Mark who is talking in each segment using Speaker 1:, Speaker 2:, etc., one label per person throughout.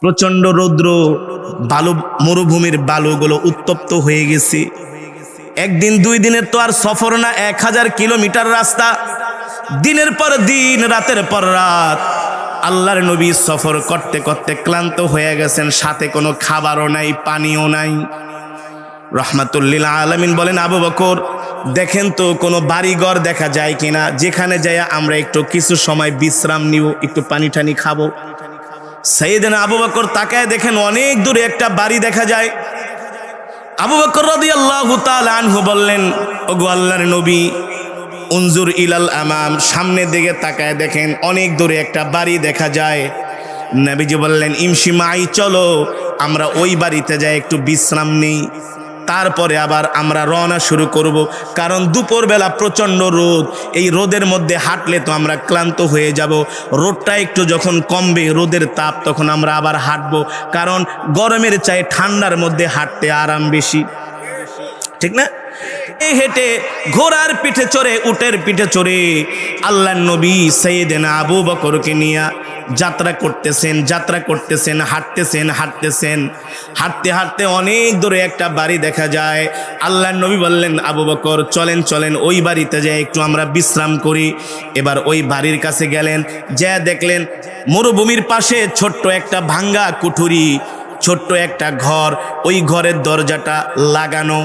Speaker 1: প্রচন্ড রৌদ্র, বালু, মরুভূমির বালুগুলো উত্তপ্ত হয়ে গেছে। একদিন দুই দিনের তো আর সফর না, 1000 কিলোমিটার রাস্তা। দিনের পর দিন, রাতের পর রাত আল্লাহর নবী সফর করতে করতে ক্লান্ত হয়ে গেছেন। সাথে কোনো খাবারও নাই, পানিও নাই। রহমাতুল্লিল আলামিন বলেন, আবু বকর দেখেন তো কোনো বাড়িঘর দেখা যায় কিনা, যেখানে যাইয়া আমরা একটু কিছু সময় বিশ্রাম নিব, একটু পানি টানি খাবো। সাইয়েদনা আবু বকর তাকায় দেখেন অনেক দূরে একটা বাড়ি দেখা যায়। আবু বকর রাদিয়াল্লাহু তাআলা আনহু বললেন, ওগো আল্লাহর নবী, উনজুর ইলাল আমাম, সামনের দিকে তাকায় দেখেন অনেক দূরে একটা বাড়ি দেখা যায়। নবীজি বললেন, ইমশি মাই, চলো আমরা ওই বাড়িতে যাই একটু বিশ্রাম নেই, তারপরে আবার আমরা রওনা শুরু করব। কারণ দুপুরবেলা প্রচণ্ড রোদ, এই রোদের মধ্যে হাঁটলে তো আমরা ক্লান্ত হয়ে যাব। রোদটা একটু যখন কমবে, রোদের তাপ, তখন আমরা আবার হাঁটবো। কারণ গরমের চাই ঠান্ডার মধ্যে হাঁটতে আরাম বেশি, ঠিক না? এই হেঁটে ঘোড়ার পিঠে চড়ে, উটের পিঠে চড়ে আল্লাহর নবী সাইয়েদনা আবু বকরকে নিয়ে যাত্রা করতেছেন, হাঁটতেছেন। হাঁটতে হাঁটতে অনেক দূরে একটা বাড়ি দেখা যায়। আল্লাহর নবী বললেন, আবু বকর চলেন ওই বাড়িতে যাই একটু আমরা বিশ্রাম করি। এবার ওই বাড়ির কাছে গেলেন, যা দেখলেন মরুভূমির পাশে ছোট্ট একটা ভাঙ্গা কুঠুরি, ছোট্ট একটা ঘর, ওই ঘরের দরজাটা লাগানো।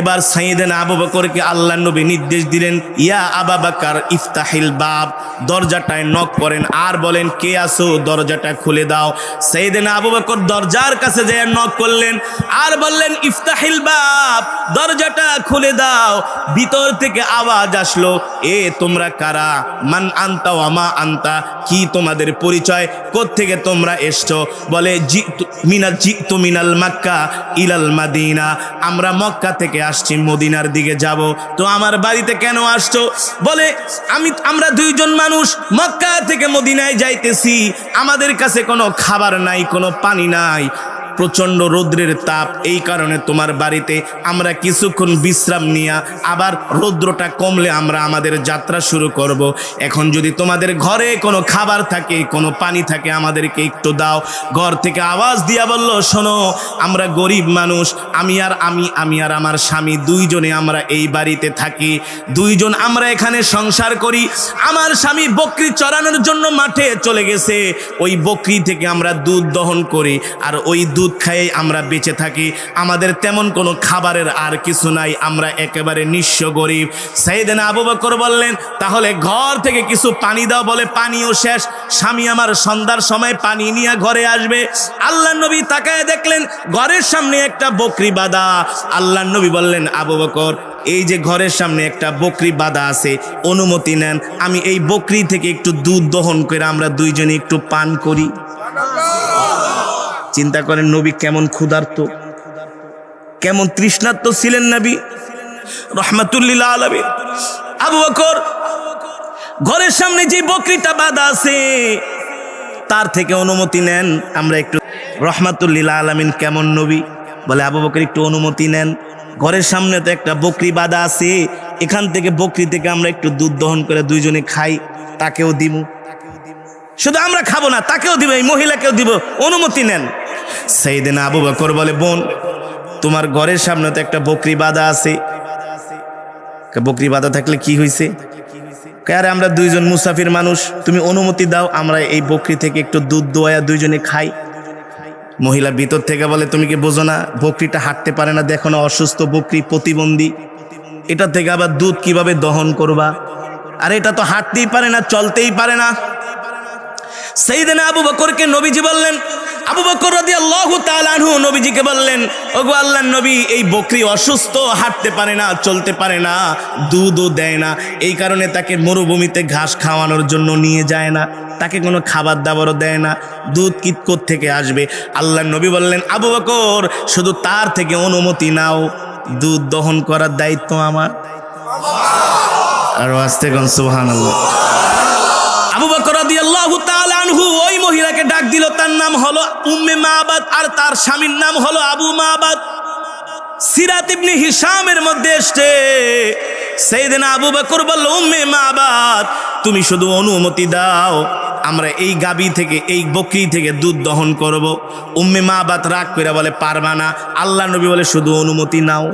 Speaker 1: এবার সাইয়েদনা আবু বকরকে আল্লাহর নবী নির্দেশ দিলেন, ইয়া আবা বকর ইফতাহিল বাব, দরজাটায় নক করেন আর বলেন, কে আসো, দরজাটা খুলে দাও। সাইয়েদনা আবু বকর দরজার কাছে যেয়ে নক করলেন আর বললেন, ইফতাহিল বাব, দরজাটা খুলে দাও। ভিতর থেকে আওয়াজ আসলো, এ তোমরা কারা? মান আনতা ওয়া মা আনতা, কি তোমাদের পরিচয়, কোত্থেকে তোমরা এসছো? বলে, জিতু মিনাল মক্কা ইলাল মাদিনা, আমরা মক্কা থেকে আসছি, মদিনার দিকে যাব। তো আমার বাড়িতে কেন আসছো? বলে, আমরা দুইজন মানুষ মক্কা থেকে মদিনায় যাইতেছি, আমাদের কাছে কোনো খাবার নাই, কোনো পানি নাই, প্রচণ্ড রৌদ্রের তাপ, এই কারণে তোমার বাড়িতে আমরা কিছুক্ষণ বিশ্রাম নিয়ে আবার রৌদ্রটা কমলে আমরা আমাদের যাত্রা শুরু করব। এখন যদি তোমাদের ঘরে কোনো খাবার থাকে, কোনো পানি থাকে, আমাদেরকে একটু দাও। ঘর থেকে আওয়াজ দিয়া বলল, শোনো, আমরা গরিব মানুষ, আমি আর আমার স্বামী দুইজনে আমরা এই বাড়িতে থাকি, দুইজন আমরা এখানে সংসার করি। আমার স্বামী বকরি চড়ানোর জন্য মাঠে চলে গেছে, ওই বকরি থেকে আমরা দুধ দহন করি, আর ওই দুধ খাই আমরা বেঁচে থাকি, আমাদের তেমন কোনো খাবারের আর কিছু নাই, আমরা একেবারে নিঃস্ব গরিব। সাইয়েদনা আবু বকর বললেন, তাহলে ঘর থেকে কিছু পানি দাও। বলে, পানিও শেষ, স্বামী আমার সন্ধ্যার সময় পানি নিয়ে ঘরে আসবে। আল্লাহর নবী তাকায় দেখলেন ঘরের সামনে একটা বকরি বাঁধা। আল্লাহর নবী বললেন, আবু বকর, এই যে ঘরের সামনে একটা বকরি বাঁধা আছে, অনুমতি নেন, আমি এই বকরি থেকে একটু দুধ দহন করে আমরা দুইজনে একটু পান করি। চিন্তা করেন নবী কেমন ক্ষুধার্ত, কেমন তৃষ্ণার্ত ছিলেন নবী রহমাতুল্লিল আলামিন। আবু বকর ঘরের সামনে যে বকরিটা বাঁধা আছে তার থেকে অনুমতি নেন, আমরা একটু। রহমাতুল্লিল আলামিন কেমন নবী, বলে, আবু বকর একটু অনুমতি নেন, ঘরের সামনে তো একটা বকরি বাঁধা আছে, এখান থেকে বকরি থেকে আমরা একটু দুধ দহন করে দুইজনে খাই, তাকেও দিব। শুধু আমরা খাবো না, তাকেও দিব, এই মহিলাকেও দিব, অনুমতি নেন। সাইয়েদনা আবু বকর বলে, বোন, তোমার ঘরের সামনে তো একটা বকরি বাঁধা আছে। বকরি বাঁধা থাকলে কি হয়েছে? আরে আমরা দুইজন মুসাফির মানুষ, তুমি অনুমতি দাও, আমরা এই বকরি থেকে একটু দুধ দোয়া দুইজনে খাই। মহিলা ভিতর থেকে বলে, তুমি কি বোঝো না, বকরিটা হাঁটতে পারে না, দেখো না, অসুস্থ বকরি, প্রতিবন্ধী, এটা থেকে আবার দুধ কিভাবে দহন করবা? আর এটা তো হাঁটতেই পারে না, চলতেই পারে না। সাইয়েদনা আবু বকরকে নবীজি বললেন, আবু বকর রাদিয়াল্লাহু তাআলা আনহু নবীজিকে বললেন, ওগো আল্লাহর নবী, এই বকরি অসুস্থ, হাঁটতে পারে না, চলতে পারে না, দুধও দেয় না, এই কারণে তাকে মরুভূমিতে ঘাস খাওয়ানোর জন্য নিয়ে যায় না, তাকে কোনো খাবার দাবারও দেয় না, দুধ কিৎকোত থেকে আসবে? আল্লাহর নবী বললেন, আবু বকর, শুধু তার থেকে অনুমতি নাও, দুধ দহন করার দায়িত্ব আমার। আর আস্তে কোন সুবহানাল্লাহ। আবু বকর রাদিয়াল্লাহু তাআলা আনহু ওই মহিলাকে ডাক দিল, তার নাম হলো উম্মে মাবাদ আর তার স্বামীর নাম হলো আবু মাবাদ। সিরাত ইবনে হিশামের মধ্যে এসেছে, সাইয়েদনা আবু বকর বলল, উম্মে মাবাদ, তুমি শুধু অনুমতি দাও, আমরা এই গাবি থেকে এই বকরি থেকে দুধ দহন করব। উম্মে মাবাত রাগ করে বলে পারবা না। আল্লাহ নবী বলে শুধু অনুমতি নাও।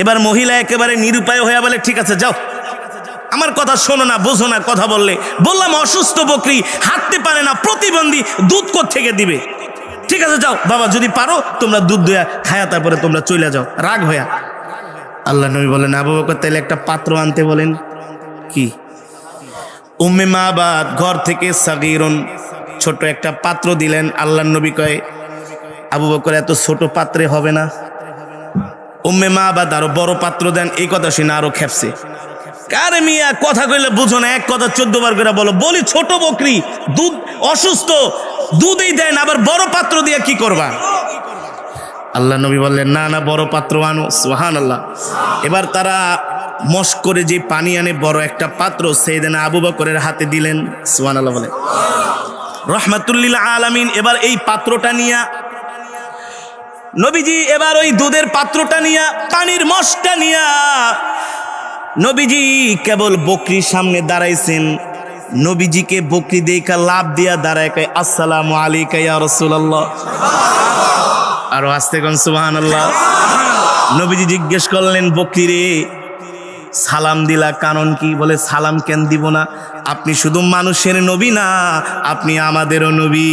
Speaker 1: এবার মহিলা একেবারে নিরুপায় হয়ে বলে ঠিক আছে যাও, আমার কথা শোনো না, বোঝো না, কথা বললাম অসুস্থ বকরি, হাঁটতে পারে না, প্রতিবন্ধী, দুধ কোত্থেকে দিবে? ঠিক আছে যাও বাবা, যদি পারো তোমরা দুধ দয়া খায়া তারপরে তোমরা চলে যাও। রাগ হইয়া আল্লাহ নবী বলেন আবু বকর তাইলে একটা পাত্র আনতে বলেন। কি? উম্মে মাবাত ঘর থেকে সাগীরুন ছোট একটা পাত্র দিলেন। আল্লাহ নবী কয় আবু বকর এত ছোট পাত্রে হবে না। উম্মে মাবাত আরো বড় পাত্র দেন। এই কথা শুনে আরো খেপছে। কারে মিয়া কথা কইলে বুঝো না, এক কথা 14 বার করে বলো। বলি ছোট বকরি, দুধ অসুস্থ, দুধই দেয় না, আবার বড় পাত্র দিয়ে কি করবা? আল্লাহ নবী বললেন না না, বড় পাত্র আনো। সুবহানাল্লাহ। এবার তারা মস্ক করে যে পানি আনে বড় একটা পাত্র সাইয়েদনা আবু বকরের হাতে দিলেন। সুবহানাল্লাহ বলে রাহমাতুল লিল আলামিন। এবার এই পাত্রটা নিয়া নবীজি, এবার ওই দুধের পাত্রটা নিয়া, পানির মস্কটা নিয়া নবীজি কেবল বকরির সামনে দাঁড়াইছেন। নবীজিকে বকরি দেখা লাভ দিয়া দাঁড়ায় কয় আসসালামু আলাইকা ইয়া রাসূলুল্লাহ। আরো আস্তে কোন সুবহানাল্লাহ। নবীজি জিজ্ঞেস করলেন বকরি রে সালাম দিলা কারণ কি? বলে সালাম কেন দিব না, আপনি শুধু মানুষের নবী না, আপনি আমাদেরও নবী।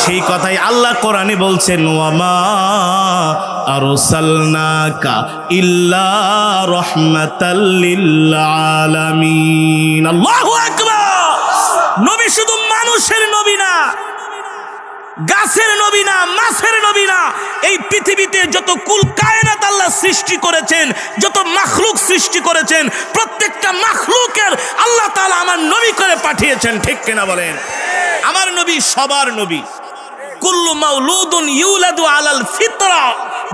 Speaker 1: সেই কথাই আল্লাহ কোরআনে বলছেন ওয়ামা আরসালনাকা ইল্লা রাহমাতাল লিল আলামিন। আল্লাহু আকবার। নবী শুধু মানুষের নবী না, গাছের নবী না, মাছের নবী না, এই পৃথিবীতে যত কুল কায়নাত আল্লাহ সৃষ্টি করেছেন, যত মাখলুক সৃষ্টি করেছেন, প্রত্যেকটা মাখলুকের আল্লাহ তাআলা আমার নবী করে পাঠিয়েছেন। ঠিক কিনা বলেন? আমার নবী সবার নবী। কুল্লু মাউলুদুন ইউলাদু আলাল ফিতরা।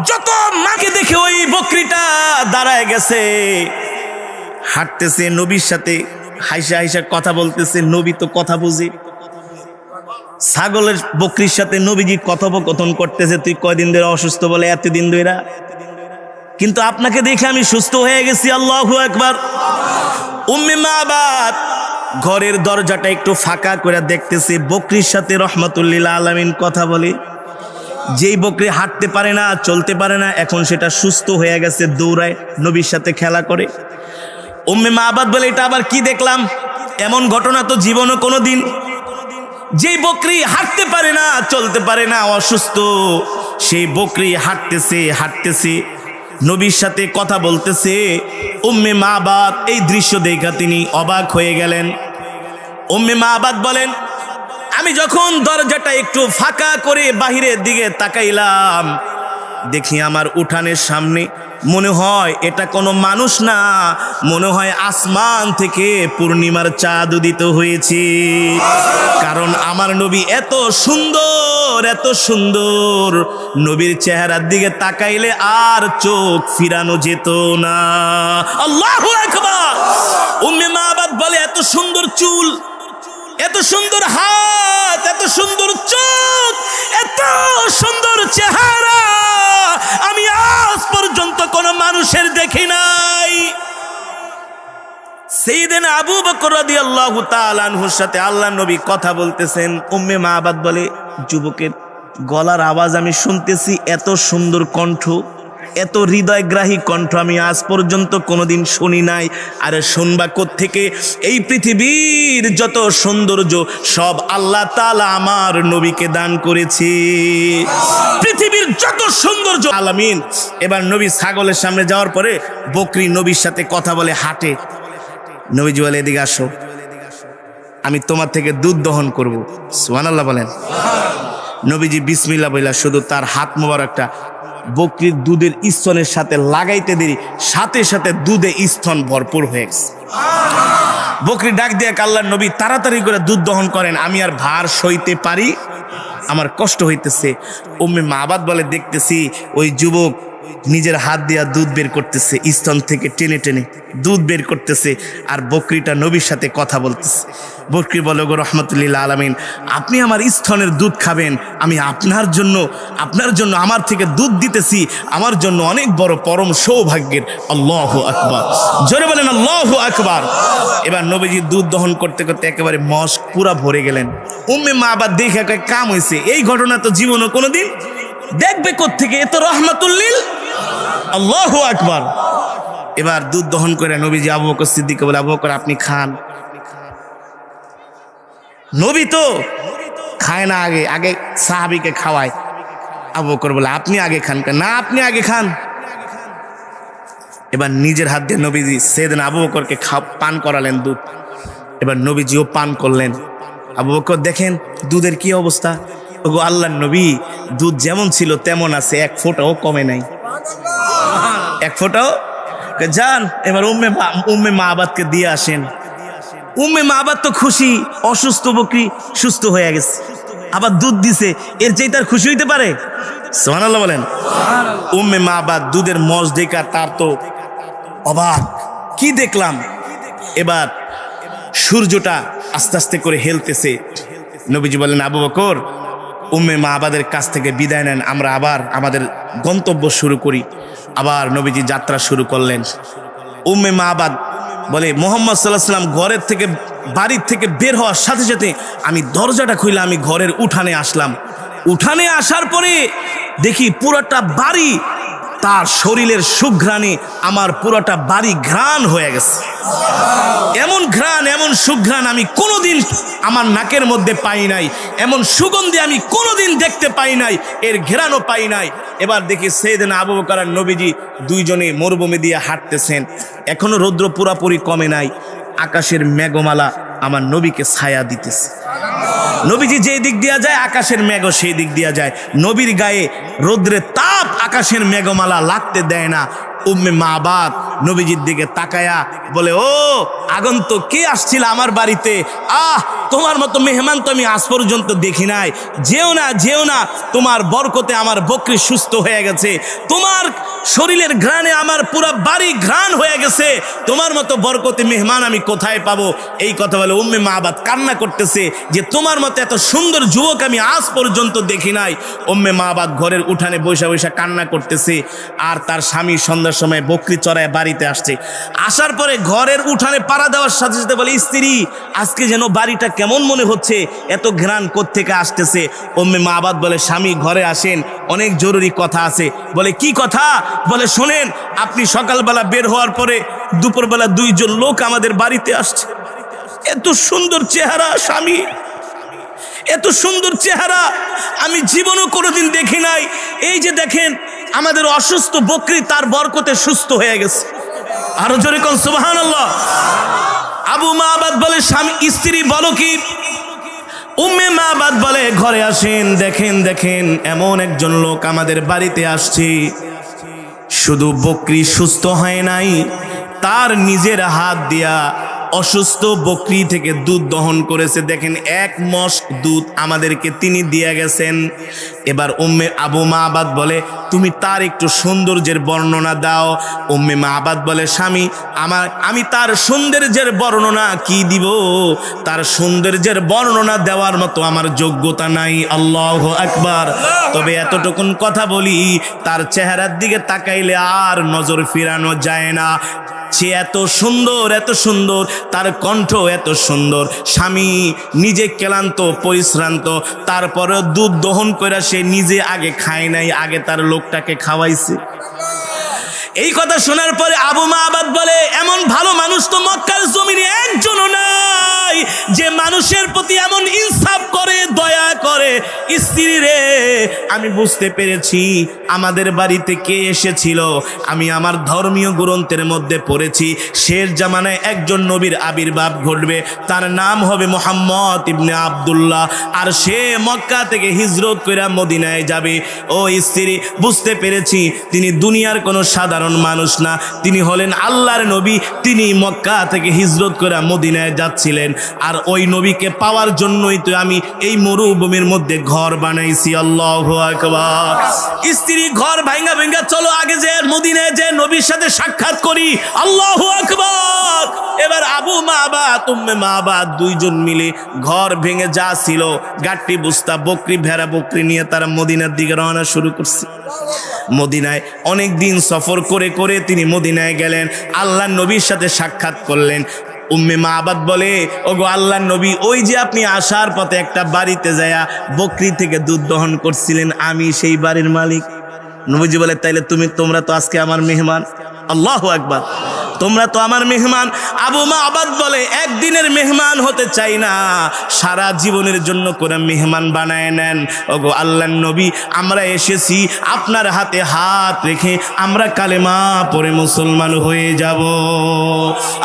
Speaker 1: যত মাকে দেখে ওই বকরিটা দাঁড়ায় গেছে, হাঁটতেছে, নবীর সাথে হাইসা হাইসা কথা বলতেছে। নবী তো কথা বুঝে। ছাগলের বকরির সাথে নবীজি কথোপকথন করতেছে, তুই কয়দিন ধরে অসুস্থ? বলে এতদিন ধরে, কিন্তু আপনাকে দেখে আমি সুস্থ হয়ে গেছি। আল্লাহু আকবার। উম্মে মাবাত ঘরের দরজাটা একটু ফাঁকা করে দেখতেছে, বকরির সাথে রাহমাতুল লিল আলামিন কথা বলে। যেই বকরি হাঁটতে পারে না, চলতে পারে না, এখন সেটা সুস্থ হয়ে গেছে, দৌড়ায়, নবীর সাথে খেলা করে। উম্মে মাবাত বলে এটা আবার কি দেখলাম? এমন ঘটনা তো জীবনে কোনোদিন। যেই বকরি হাঁটতে পারে না, চলতে পারে না, অসুস্থ, সেই বকরি হাঁটতেছে, নবীর সাথে কথা বলতেছে। উম্মে মাবাত এই দৃশ্য দেখা তিনি অবাক হয়ে গেলেন। উম্মে মাবাত বলেন আমি যখন দরজাটা একটু ফাঁকা করে বাহিরের দিকে তাকাইলাম, দেখি আমার উঠানের সামনে, মনে হয় এটা কোনো মানুষ না, মনে হয় আসমান থেকে পূর্ণিমার চাঁদ উদিত হয়েছে। কারণ আমার নবী এত সুন্দর, এত সুন্দর, নবীর চেহারার দিকে তাকাইলে আর চোখ ফিরানো যেত না। আল্লাহু আকবার। উম্মে মাবাত বলে এত সুন্দর চুল, এত সুন্দর হাত, এত সুন্দর চোখ, এত সুন্দর চেহারা আমি আজ পর্যন্ত কোন মানুষের দেখি নাই। সাইয়েদনা আবু বকর রাদিয়াল্লাহু তাআলা আনহুর সাথে আল্লাহর নবী কথা বলতেছেন। উম্মে মাবাত বলে যুবকের গলার আওয়াজ আমি শুনতেছি, এত সুন্দর কণ্ঠ, এত হৃদয়গ্রাহী কণ্ঠ আমি আজ পর্যন্ত কোনোদিন শুনি নাই। আরে শুনবা কোত্থেকে? এই পৃথিবীর যত সৌন্দর্য সব আল্লাহ তাআলা আমার নবীকে দান করেছে। পৃথিবীর যত সৌন্দর্য আলামিন। এবার নবী ছাগলের সামনে যাওয়ার পরে বকরি নবীর সাথে কথা বলে হাঁটে। নবীজি বলে এদিকে আসো, আমি তোমার থেকে দুধ দহন করব। সুবহানাল্লাহ বলেন। নবীজি বিসমিল্লাহ বইলা শুধু তার হাত মোবারকটা বকরির দুধের স্তনের সাথে লাগাইতে দেরি, সাথে সাথে দুধে স্তন ভরপুর হয়ে গেছে। বকরি ডাক দিয়ে আল্লাহর নবী তাড়াতাড়ি করে দুধ দহন করেন, আমি আর ভার সইতে পারি, আমার কষ্ট হইতেছে। উম্মে মাবাত বলে দেখতেছি ওই যুবক নিজের হাত দিয়া দুধ বের করতেছে, স্তন থেকে টেনে টেনে দুধ বের করতেছে, আর বকরিটা নবীর সাথে কথা বলতেছে। বকরি বলে, গো রহমতুল্লিল আলামিন, আপনি আমার স্তনের দুধ খাবেন, আমি আপনার জন্য আমার থেকে দুধ দিতেছি, আমার জন্য অনেক বড় পরম সৌভাগ্যের। আল্লাহু আকবার, জোরে বলেন আল্লাহু আকবার। এবার নবীজি দুধ দহন করতে করতে একেবারে মস্ক পুরা ভরে গেলেন। উম্মে মাবাদ দেখে কাম হয়েছে, এই ঘটনা তো জীবনও কোনোদিন দেখবে কোত্থেকে, এ তো রহমাতুল্লিল। আল্লাহু আকবার। এবার দুধ দহন করে নবীজি আবু বকর সিদ্দিককে বলে, আবু বকর আপনি খান। নবী তো খায় না, আগে সাহাবীকে খাওয়ায়। আবু বকর বলে, আপনি আগে খান। না, আপনি আগে খান। এবার নিজের হাত দিয়ে নবীজি সেদিন আবু বকরকে পান করালেন দুধ। এবার নবীজিও পান করলেন। আবু বকর দেখেন দুধের কি অবস্থা। ওগো আল্লাহর নবী, দুধ যেমন ছিল তেমন আছে, এক ফোঁটাও কমে নাই, এক ফোঁটাও। যান এবার উম্মে মাবাদকে দিয়ে আসেন। উম্মে মাবাদ তো খুশি, অসুস্থ বকরি সুস্থ হয়ে গেছে, আবার দুধ দিছে, এর চেয়ে তার খুশি হইতে পারে? সুবহানাল্লাহ বলেন। উম্মে মাবাদ দুধের মজ দেখা তার তো অবাক, কি দেখলাম। এবার সূর্যটা আস্তে আস্তে করে হেলতেছে। নবীজি বলেন, আবু বকর উম্মে মাবাদের কাছ থেকে বিদায় নেন, আমরা আবার আমাদের গন্তব্য শুরু করি। আবার নবীজি যাত্রা শুরু করলেন। উম্মে মাবাদ বলে, মুহাম্মদ সাল্লাল্লাহু আলাইহি ওয়াসাল্লাম ঘরের থেকে বাড়ির থেকে বের হওয়ার সাথে সাথে আমি দরজাটা খুলে আমি ঘরের উঠানে আসলাম। উঠানে আসার পরে দেখি পুরোটা বাড়ি তার শরীরের সুঘ্রাণে আমার পুরোটা বাড়ি ঘ্রাণ হয়ে গেছে। এমন ঘ্রাণ, এমন সুঘ্রাণ আমি কোনোদিন আমার নাকের মধ্যে পাই নাই, এমন সুগন্ধি আমি কোনোদিন দেখতে পাই নাই, এর ঘ্রাণও পাই নাই। এবার দেখি সাইয়েদনা আবু বকর আর নবীজি দুইজনে মরুভূমি দিয়ে হাঁটতেছেন। এখনো রৌদ্র পুরাপুরি কমে নাই, আকাশের মেঘমালা আমার নবীকে ছায়া দিতেছে। নবীজি যেই দিক দিয়া যায় আকাশের মেঘও সেই দিক দিয়া যায়। নবীর গায়ে রৌদ্রের তাপ আকাশের মেঘমালা লাগতে দেয় না। উম্মে মাবাদ নবীজির দিকে তাকায়া বলে, ও আগন্তুক, কে আসছিল আমার বাড়িতে? তোমার মতো মেহমান তো আমি আজ পর্যন্ত দেখি নাই। যেও না, যেও না, তোমার বরকতে আমার বকরি সুস্থ হয়ে গেছে, তোমার শরীরের ঘ্রাণে আমার পুরো বাড়ি ঘ্রাণ হয়ে গেছে, তোমার মতো বরকতে মেহমান আমি কোথায় পাবো? এই কথা বলে উম্মে মাবাদ কান্না করতেছে যে তোমার মতো এত সুন্দর যুবক আমি আজ পর্যন্ত দেখি নাই। উম্মে মাবাদ ঘরের উঠানে বৈশা বৈশা কান্না করতেছে, আর তার স্বামী সন্ধ্যার সময় বকরি চড়ায় বাড়িতে আসছে। আসার পরে ঘরের উঠানে পাড়া দেওয়ার সাথে সাথে বলে, স্ত্রী আজকে যেন বাড়িটা কেমন মনে হচ্ছে, এত ঘ্রাণ কোত্থেকে আসতেছে? উম্মে মাবাদ বলে, স্বামী ঘরে আসেন, অনেক জরুরি কথা আছে। বলে, কি কথা? বলে, শোনেন, আপনি সকালবেলা বের হওয়ার পরে দুপুরবেলা দুইজন লোক আমাদের বাড়িতে আসছে। এত সুন্দর চেহারা স্বামী, এত সুন্দর চেহারা আমি জীবনও কোনোদিন দেখি নাই। এই যে দেখেন আমাদের অসুস্থ বকরি তার বরকতে সুস্থ হয়ে গেছে। আরো জোরে কোন সুবহানাল্লাহ। আবু মাবাদ বলে, স্বামী স্ত্রী বলো কি? উম্মে মাবাদ বলে, ঘরে আসেন, দেখেন দেখেন এমন একজন লোক আমাদের বাড়িতে আসছে, শুধু বকরি সুস্থ হয় নাই, তার নিজের হাত দিয়া অসুস্থ বকরি থেকে দুধ দহন করেছে। দেখেন এক মস্ক দুধ আমাদেরকে তিনি দিয়ে গেছেন। এবার আবু মাবাদ বলে, তুমি তার একটু সৌন্দর্যের বর্ণনা দাও। উম্মে মাবাদ বলে, স্বামী আমি তার সৌন্দর্যের বর্ণনা কি দিব? তার সৌন্দর্যের বর্ণনা দেওয়ার মতো আমার যোগ্যতা নাই। আল্লাহু আকবার। তবে এতটুকুন কথা বলি, তার চেহারার দিকে তাকাইলে আর নজর ফিরানো যায় না। সে এত সুন্দর, এত সুন্দর, তার কণ্ঠ এত সুন্দর। স্বামী নিজে ক্লান্ত পরিশ্রান্ত, তারপরে দুধ দহন করে সে নিজে আগে খায় নাই, আগে তার লোকটাকে খাওয়াইছে। এই কথা শোনার পরে আবু মাবাদ বলে, এমন ভালো মানুষ তো মক্কার জমিনে একজনও নাই যে মানুষের প্রতি এমন ইনসাফ করে, দয়া করে। স্ত্রী রে, আমি বুঝতে পেরেছি আমাদের বাড়িতে কে এসেছিল। আমি আমার ধর্মীয় গ্রন্থের মধ্যে পড়েছি শেষ জামানায় একজন নবীর আবির্ভাব ঘটবে, তার নাম হবে মুহাম্মদ ইবনে আব্দুল্লাহ, আর সে মক্কা থেকে হিজরত করে মদিনায় যাবে। ও স্ত্রী, বুঝতে পেরেছি তিনি দুনিয়ার কোনো সাধারণ মানুষ না, তিনি হলেন আল্লাহর নবী। তিনি মক্কা থেকে হিজরত করে মদিনায় যাচ্ছিলেন। আর ওই নবীকে পাওয়ার জন্যই তো আমি এই মরুভূমির মধ্যে ঘর বানাইছি। আল্লাহু আকবার। স্ত্রী ঘর ভাঙ্গা ভাঙ্গা চলো আগে যে মদিনায় যে নবীর সাথে সাক্ষাৎ করি। আল্লাহু আকবার। এবার আবু মাবাদ উম্মে মাবাদ দুইজন মিলে ঘর ভেঙে যা ছিল গাট্টি বুস্তা বকরি ভেড়া বকরি নিয়ে তারা মদিনার দিকে রওনা শুরু করছে। মদিনায় অনেক দিন সফর করে করে তিনি মদিনায় গেলেন, আল্লাহর নবীর সাথে সাক্ষাৎ করলেন। উম্মে মাবাদ বলে, ওগো আল্লাহর নবী, ওই যে আপনি আসার পথে একটা বাড়িতে যায়া বকরি থেকে দুধ দহন করছিলেন, আমি সেই বাড়ির মালিক। নবীজি বলে, তাইলে তোমরা তো আজকে আমার মেহমান। আল্লাহু আকবার। তোমরা তো আমার মেহমান। আবু মাবাদ বলে, একদিনের মেহমান হতে চাই না, সারা জীবনের জন্য করে মেহমান বানায় নেন। ওগো আল্লাহর নবী, আমরা এসেছি আপনার হাতে হাত রেখে আমরা কালেমা পড়ে মুসলমান হয়ে যাব।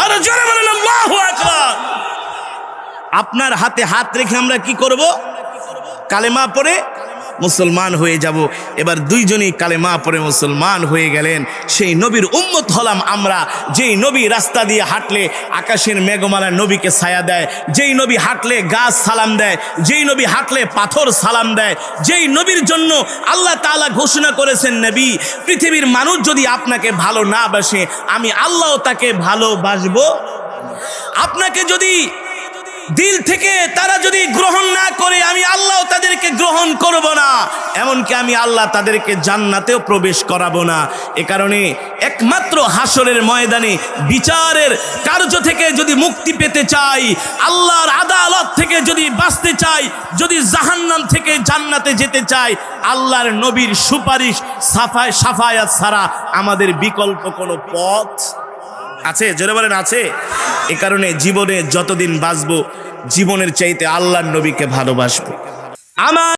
Speaker 1: আর জোরে বলেন আল্লাহু আকবার। আপনার হাতে হাত রেখে আমরা কি করব? কালেমা পড়ে মুসলমান হয়ে যাব। এবার দুইজনই কালেমা পড়ে মুসলমান হয়ে গেলেন। সেই নবীর উম্মত হলাম আমরা, যেই নবী রাস্তা দিয়ে হাঁটলে আকাশের মেঘমালা নবীকে ছায়া দেয়, যেই নবী হাঁটলে গাছ সালাম দেয়, যেই নবী হাঁটলে পাথর সালাম দেয়, যেই নবীর জন্য আল্লাহ তাআলা ঘোষণা করেছেন, নবী, পৃথিবীর মানুষ যদি আপনাকে ভালো না বাসে, আমি আল্লাহ তাকে ভালোবাসবো। আপনাকে যদি দিল থেকে তারা যদি গ্রহণ না করে, আমি আল্লাহ তাদেরকে গ্রহণ করব না, এমনকি আমি আল্লাহ তাদেরকে জান্নাতেও প্রবেশ করাবো না। এ কারণে একমাত্র হাসরের ময়দানে বিচারের কার্য থেকে যদি মুক্তি পেতে চাই, আল্লাহর আদালত থেকে যদি বাঁচতে চাই, যদি জাহান্নাম থেকে জান্নাতে যেতে চাই, আল্লাহর নবীর সুপারিশ সাফায়াত ছাড়া আমাদের বিকল্প কোনো পথ আছে? জোরে বলেন আছে? এ কারণে জীবনে যতদিন বাঁচবো, জীবনের চাইতে আল্লাহর নবীকে ভালোবাসবো। আমার